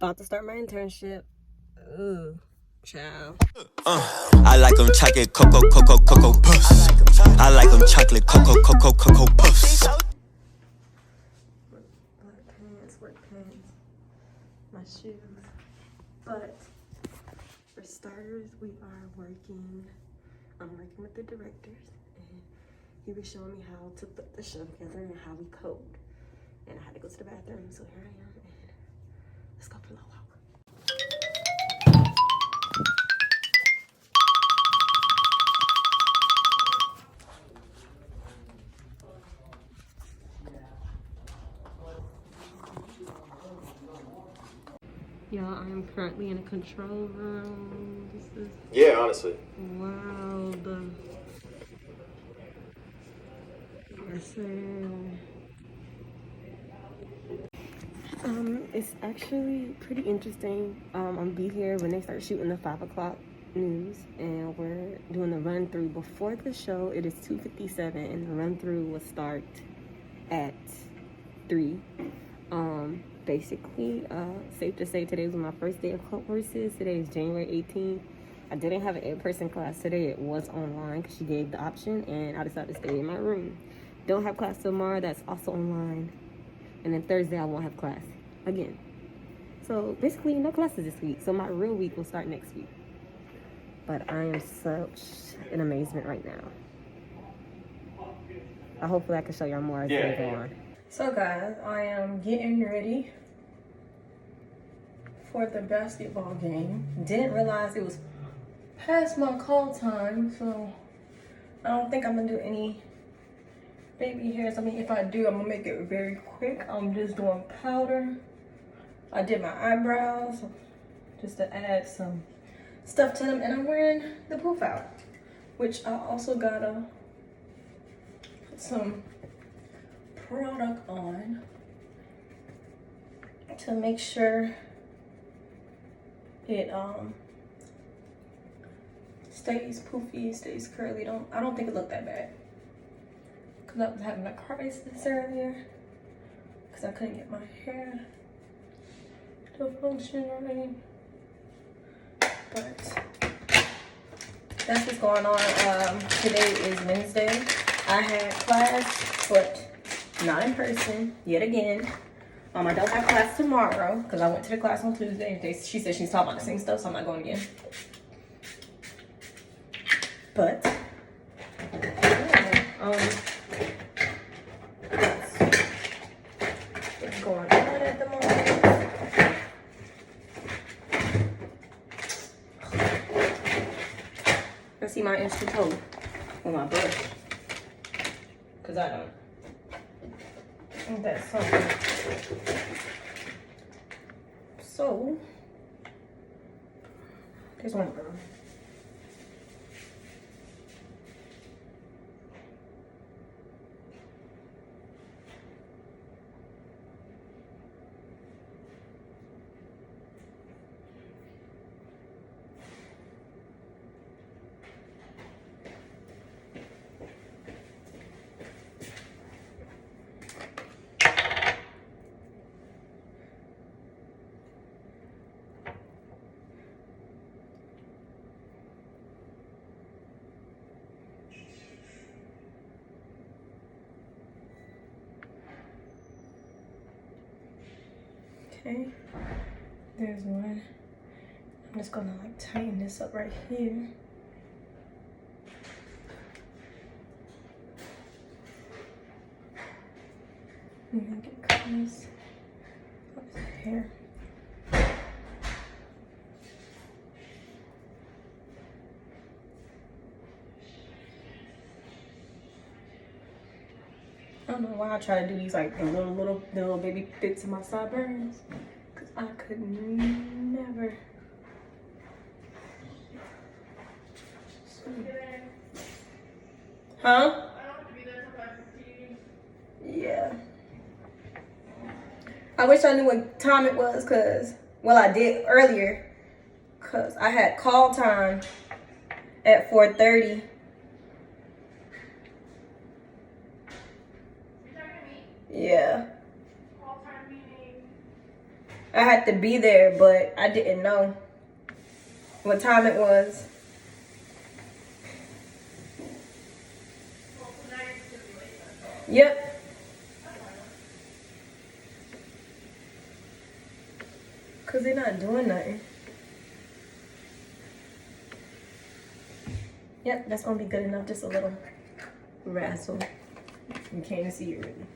About to start my internship. Ooh, child. I like them chocolate cocoa puffs. I like them chocolate cocoa puffs. Black pants, work pants, my shoes. But for starters, we are working. I'm working with the directors, and he was showing me how to put the show together and how we code. And I had to go to the bathroom, so here I am. And let's go for a little walk. Y'all, I am currently in a control room. This is honestly. wild. It's actually pretty interesting. I'm gonna be here when they start shooting the 5 o'clock news, and we're doing the run through before the show. It is 2:57, and the run through will start at 3. Basically, safe to say today was my first day of courses. Today is January 18th. I didn't have an in-person class today. It was online because she gave the option, and I decided to stay in my room. Don't have class tomorrow. That's also online. And then Thursday, I won't have class again. So basically, no classes this week. So my real week will start next week. But I am such in amazement right now. Hopefully I can show y'all more as we go on. So guys, I am getting ready for the basketball game. Didn't realize it was past my call time, so I don't think I'm gonna do any baby hairs. I mean, if I do, I'm gonna make it very quick. I'm just doing powder. I did my eyebrows just to add some stuff to them, and I'm wearing the poof out, which I also gotta put some product on to make sure it stays poofy, stays curly. I don't think it looked that bad, because I was having a crisis earlier because I couldn't get my hair to function right. But that's what's going on. Today is Wednesday. I had class, but not in person yet again. I don't have class tomorrow because I went to the class on Tuesday. She said she's talking about the same stuff, so I'm not going again. But what's going on at the moment? Let's see my instant toe with my brush, because I don't. Ain't that something? So, there's one girl. Okay, there's one. I'm just gonna like tighten this up right here. And then get curls up his hair. I don't know why I try to do these like the little baby bits of my sideburns, because I could never. Huh? Yeah. I wish I knew what time it was, because, well, I did earlier, because I had call time at 4:30. Yeah. Call time meeting I had to be there, but I didn't know what time it was. Yep. Cause they're not doing nothing. Yep, that's gonna be good enough. Just a little razzle. You can't see it really.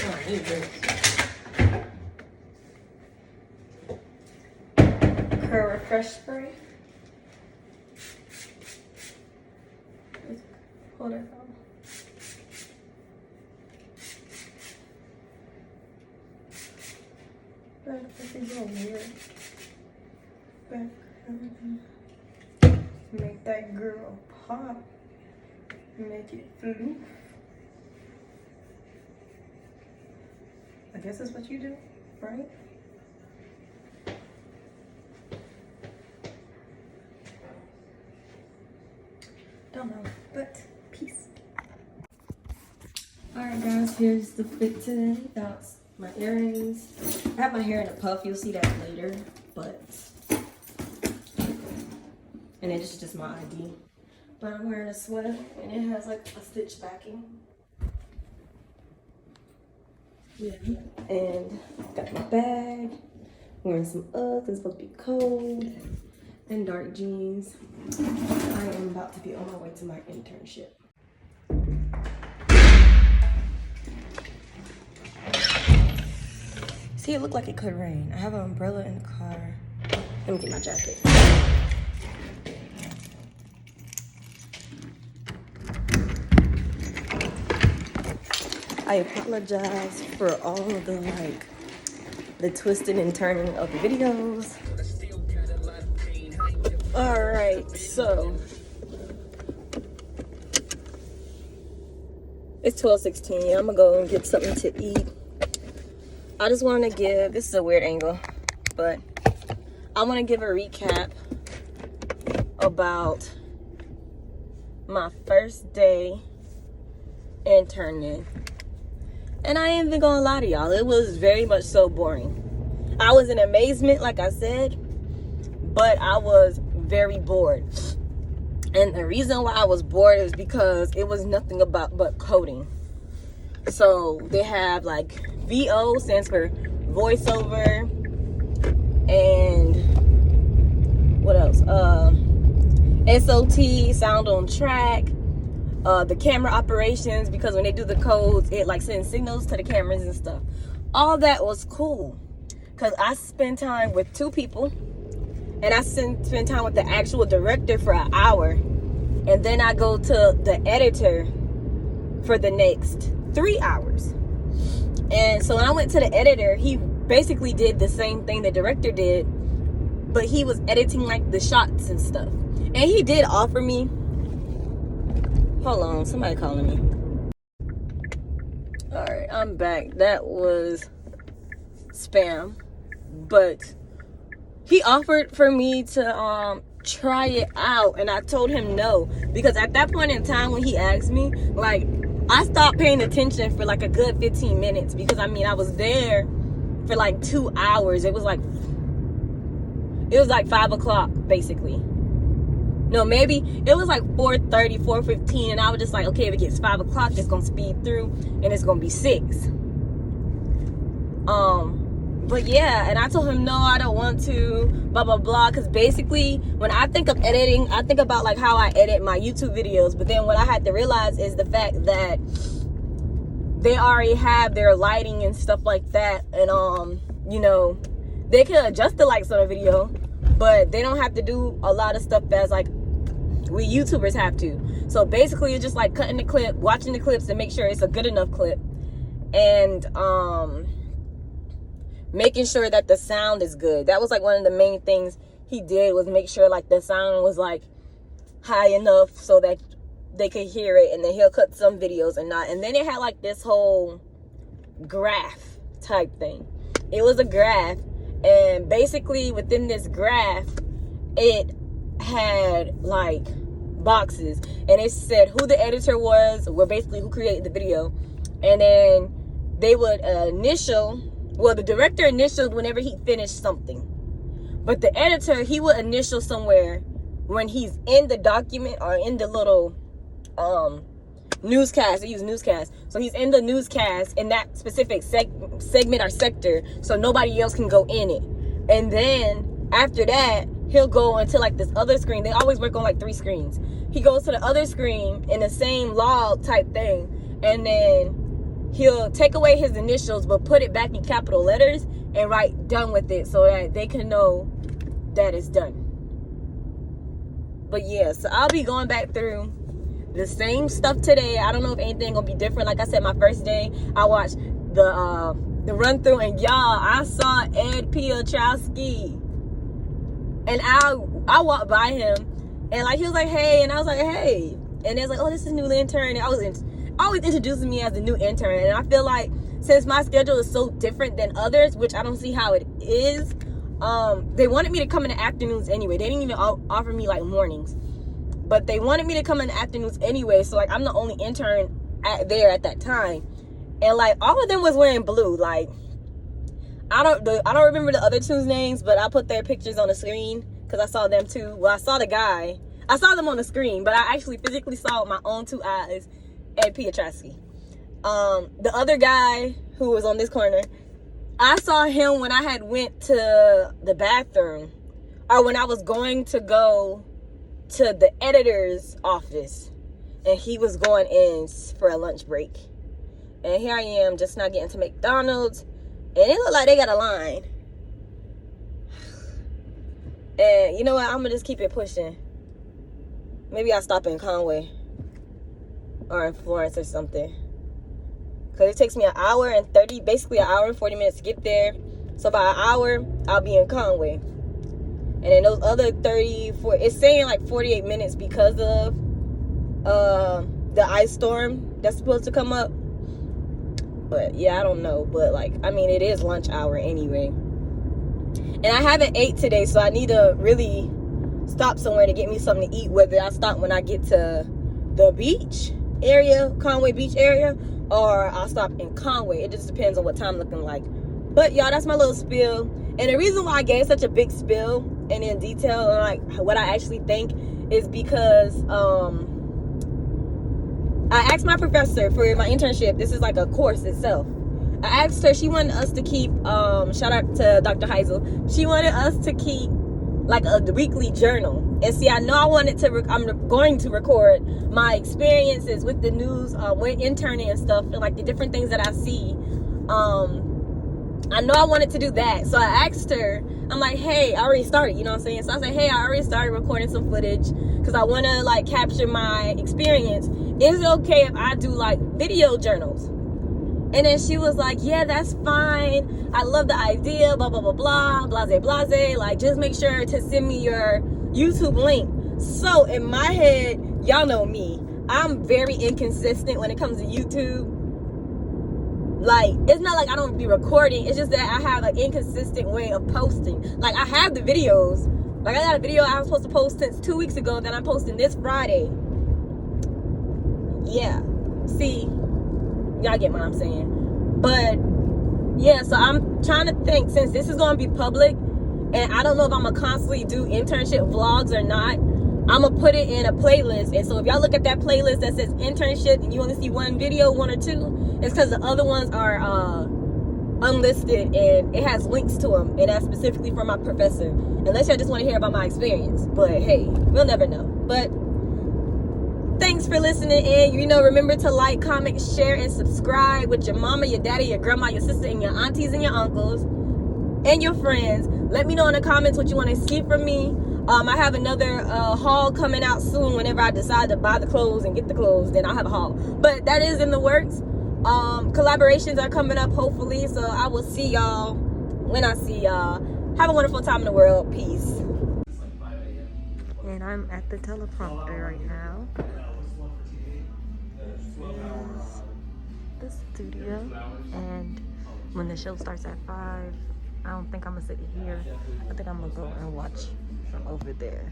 Oh, I need this. Curl Refresh Spray. Hold it on. This is so weird. Make that girl pop. Make it floof. I guess that's what you do, right? Don't know, but peace. Alright guys, here's the fit today. That's my earrings. I have my hair in a puff, you'll see that later, but and then this is just my ID. But I'm wearing a sweater and it has like a stitch backing. Yeah. And got my bag. Wearing some Uggs, it's supposed to be cold. And dark jeans. I am about to be on my way to my internship. See, it looked like it could rain. I have an umbrella in the car. Let me get my jacket. I apologize for all of the twisting and turning of the videos. Alright, so it's 12:16. I'm gonna go and get something to eat. I just want to give, this is a weird angle, but I want to give a recap about my first day interning. And I ain't even gonna lie to y'all, it was very much so boring. I was in amazement, like I said, but I was very bored. And the reason why I was bored is because it was nothing but coding. So they have like VO stands for voiceover, and what else? SOT, sound on track. The camera operations, because when they do the codes, it like sends signals to the cameras and stuff. All that was cool because I spent time with 2 people, and I spent time with the actual director for an hour, and then I go to the editor for the next 3 hours. And so when I went to the editor, he basically did the same thing the director did, but he was editing like the shots and stuff. And he did offer me, hold on, somebody calling me. All right, I'm back. That was spam, but he offered for me to try it out, and I told him no, because at that point in time when he asked me, like, I stopped paying attention for like a good 15 minutes because I mean I was there for like 2 hours. It was like 5 o'clock basically. No, maybe it was like 4:30, 4:15, and I was just like, okay, if it gets 5 o'clock, it's gonna speed through and it's gonna be 6. But yeah, and I told him no, I don't want to, blah blah blah, because basically when I think of editing, I think about like how I edit my YouTube videos, but then what I had to realize is the fact that they already have their lighting and stuff like that, and you know, they can adjust the lights on a video, but they don't have to do a lot of stuff as like we YouTubers have to. So basically it's just like cutting the clip, watching the clips, and make sure it's a good enough clip, and making sure that the sound is good. That was like one of the main things he did, was make sure like the sound was like high enough so that they could hear it, and then he'll cut some videos and not. And then it had like this whole graph type thing. It was a graph, and basically within this graph it had like boxes, and it said who the editor was, or basically who created the video, and then they would initial, well, the director initialed whenever he finished something. But the editor, he would initial somewhere when he's in the document or in the little newscast. They use newscast. So he's in the newscast in that specific segment or sector, so nobody else can go in it. And then after that, he'll go into like this other screen. They always work on like 3 screens. He goes to the other screen in the same log type thing, and then he'll take away his initials but put it back in capital letters and write done with it so that they can know that it's done. But yeah, so I'll be going back through the same stuff today. I don't know if anything gonna be different. Like I said, my first day, I watched the run through, and y'all, I saw Ed Piotrowski, and I walked by him, and like he was like, hey, and I was like, hey, and it's like, oh, this is new intern. And I was always introducing me as the new intern, and I feel like since my schedule is so different than others, which I don't see how it is, they wanted me to come in the afternoons anyway. They didn't even offer me like mornings, but they wanted me to come in the afternoons anyway. So like I'm the only intern there at that time, and like all of them was wearing blue. Like I don't remember the other 2's names, but I put their pictures on the screen because I saw them too. Well, I saw them on the screen, but I actually physically saw with my own 2 eyes Ed Piotrowski. The other guy who was on this corner, I saw him when I had went to the bathroom, or when I was going to go to the editor's office, and he was going in for a lunch break. And here I am just now getting to McDonald's, and it looked like they got a line. And you know what? I'm gonna just keep it pushing. Maybe I'll stop in Conway or in Florence or something, because it takes me an hour and 40 minutes to get there. So by an hour, I'll be in Conway. And then those other 34, it's saying like 48 minutes because of the ice storm that's supposed to come up. But yeah, I don't know. But like, I mean, it is lunch hour anyway. And I haven't ate today, so I need to really stop somewhere to get me something to eat. Whether I stop when I get to the beach area, Conway Beach area, or I'll stop in Conway. It just depends on what time looking like. But y'all, that's my little spill. And the reason why I gave such a big spill and in detail and like what I actually think is because I asked my professor for my internship. This is like a course itself. I asked her, she wanted us to keep, shout out to Dr. Heisel, she wanted us to keep like a weekly journal. And see, I know I'm going to record my experiences with the news, with interning and stuff, and like the different things that I see. I know I wanted to do that. So I asked her, I'm like, hey, I already started, you know what I'm saying? So I said, hey, I already started recording some footage because I want to like capture my experience. Is it okay if I do like video journals? And then she was like, yeah, that's fine. I love the idea, blah, blah, blah, blah, blase, blase. Like, just make sure to send me your YouTube link. So in my head, y'all know me, I'm very inconsistent when it comes to YouTube. Like, it's not like I don't be recording. It's just that I have an inconsistent way of posting. Like, I have the videos. Like, I got a video I was supposed to post since 2 weeks ago that I'm posting this Friday. Yeah. See, y'all get what I'm saying. But, yeah, so I'm trying to think, since this is going to be public, and I don't know if I'm going to constantly do internship vlogs or not, I'm going to put it in a playlist. And so if y'all look at that playlist that says internship and you only see one video, 1 or 2, it's because the other ones are unlisted and it has links to them. And that's specifically for my professor. Unless y'all just want to hear about my experience. But hey, we'll never know. But thanks for listening in. You know, remember to like, comment, share, and subscribe with your mama, your daddy, your grandma, your sister, and your aunties and your uncles and your friends. Let me know in the comments what you want to see from me. I have another haul coming out soon. Whenever I decide to buy the clothes and get the clothes, then I'll have a haul. But that is in the works. Collaborations are coming up, hopefully. So I will see y'all when I see y'all. Have a wonderful time in the world. Peace. And I'm at the teleprompter right now. This is the studio. And when the show starts at 5, I don't think I'm gonna sit here. I think I'm gonna go and watch from over there.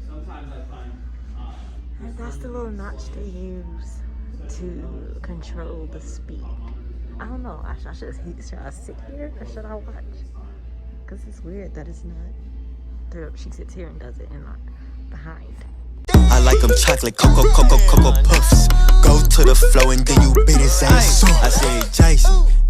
Sometimes I find And that's the little notch they use. to control the speed. I don't know. Should I sit here or should I watch? Because it's weird that it's not. She sits here and does it and not behind. I like them chocolate, cocoa puffs. Go to the flow and then you beat his ass. I say, Jason.